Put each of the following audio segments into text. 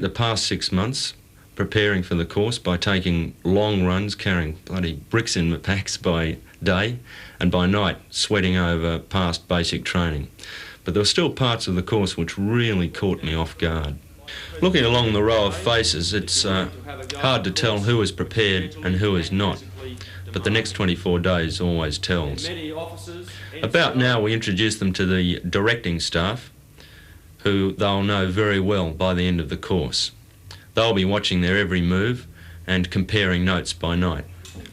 The past 6 months preparing for the course by taking long runs, carrying bloody bricks in my packs by day, and by night sweating over past basic training. But there were still parts of the course which really caught me off guard. Looking along the row of faces, it's hard to tell who is prepared and who is not, but the next 24 days always tells. About now we introduce them to the directing staff, who they'll know very well by the end of the course. They'll be watching their every move and comparing notes by night.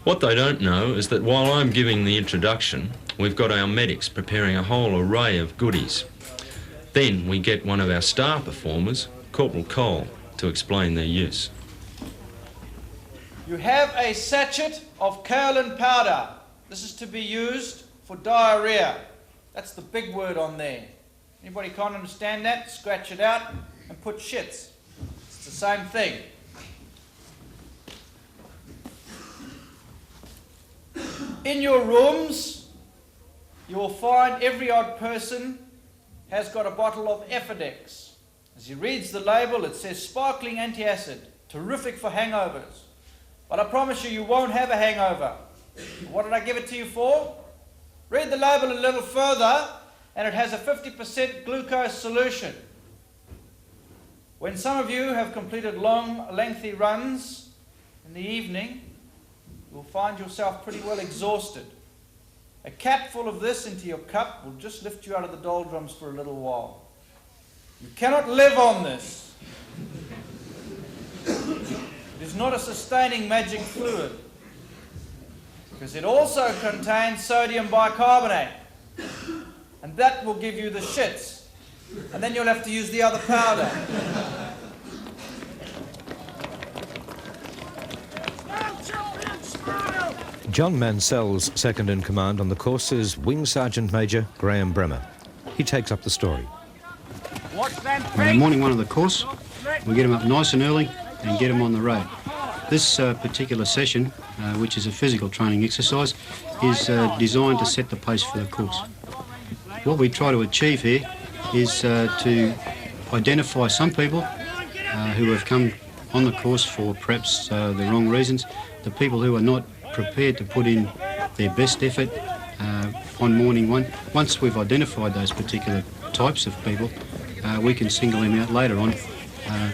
What they don't know is that while I'm giving the introduction, we've got our medics preparing a whole array of goodies. Then we get one of our star performers, Corporal Cole, to explain their use. You have a sachet of kaolin powder. This is to be used for diarrhea. That's the big word on there. Anybody can't understand that? Scratch it out and put shits. It's the same thing. In your rooms, you will find every odd person has got a bottle of Effidex. As he reads the label, it says sparkling antacid, terrific for hangovers. But I promise you, you won't have a hangover. What did I give it to you for? Read the label a little further, and it has a 50% glucose solution. When some of you have completed long, lengthy runs in the evening, you'll find yourself pretty well exhausted. A capful of this into your cup will just lift you out of the doldrums for a little while. You cannot live on this. It is not a sustaining magic fluid, because it also contains sodium bicarbonate, and that will give you the shits, and then you'll have to use the other powder. John Mansell's second in command on the course is Wing Sergeant Major Graham Bremer. He takes up the story. Morning one of the course, we get them up nice and early and get them on the road. This particular session, which is a physical training exercise, is designed to set the pace for the course. What we try to achieve here is to identify some people who have come on the course for perhaps the wrong reasons, the people who are not prepared to put in their best effort on morning one. Once we've identified those particular types of people, we can single them out later on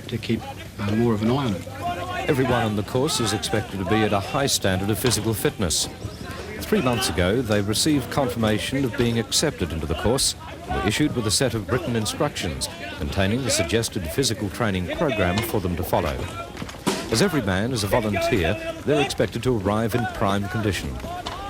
to keep more of an eye on them. Everyone on the course is expected to be at a high standard of physical fitness. 3 months ago, they received confirmation of being accepted into the course and were issued with a set of written instructions containing the suggested physical training program for them to follow. As every man is a volunteer, they're expected to arrive in prime condition.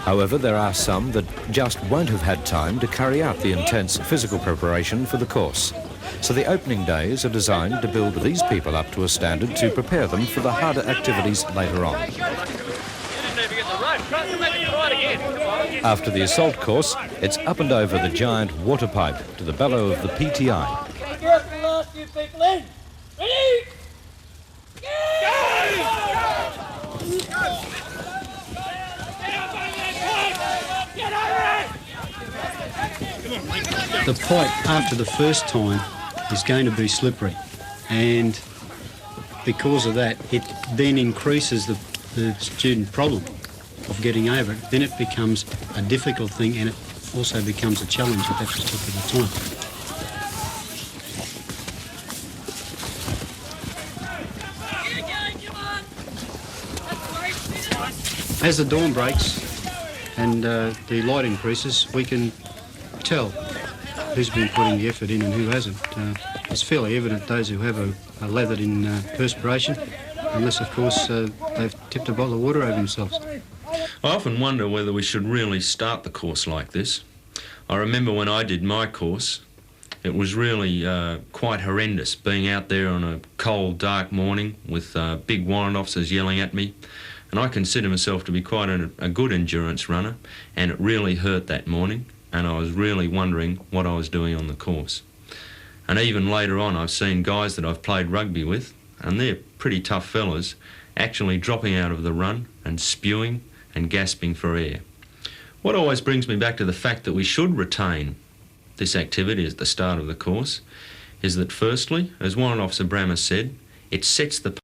However, there are some that just won't have had time to carry out the intense physical preparation for the course. So the opening days are designed to build these people up to a standard to prepare them for the harder activities later on. After the assault course, it's up and over the giant water pipe to the bellow of the PTI. The pipe after the first time is going to be slippery, and because of that it then increases the student problem of getting over it. Then it becomes a difficult thing, and it also becomes a challenge at that particular time. As the dawn breaks and the light increases, we can tell who's been putting the effort in and who hasn't. It's fairly evident those who have are lathered in perspiration, unless, of course, they've tipped a bottle of water over themselves. I often wonder whether we should really start the course like this. I remember when I did my course, it was really quite horrendous being out there on a cold, dark morning with big warrant officers yelling at me. And I consider myself to be quite a good endurance runner, and it really hurt that morning, and I was really wondering what I was doing on the course. And even later on, I've seen guys that I've played rugby with, and they're pretty tough fellas, actually dropping out of the run and spewing and gasping for air. What always brings me back to the fact that we should retain this activity at the start of the course is that, firstly, as Warrant Officer Brammer said, It sets the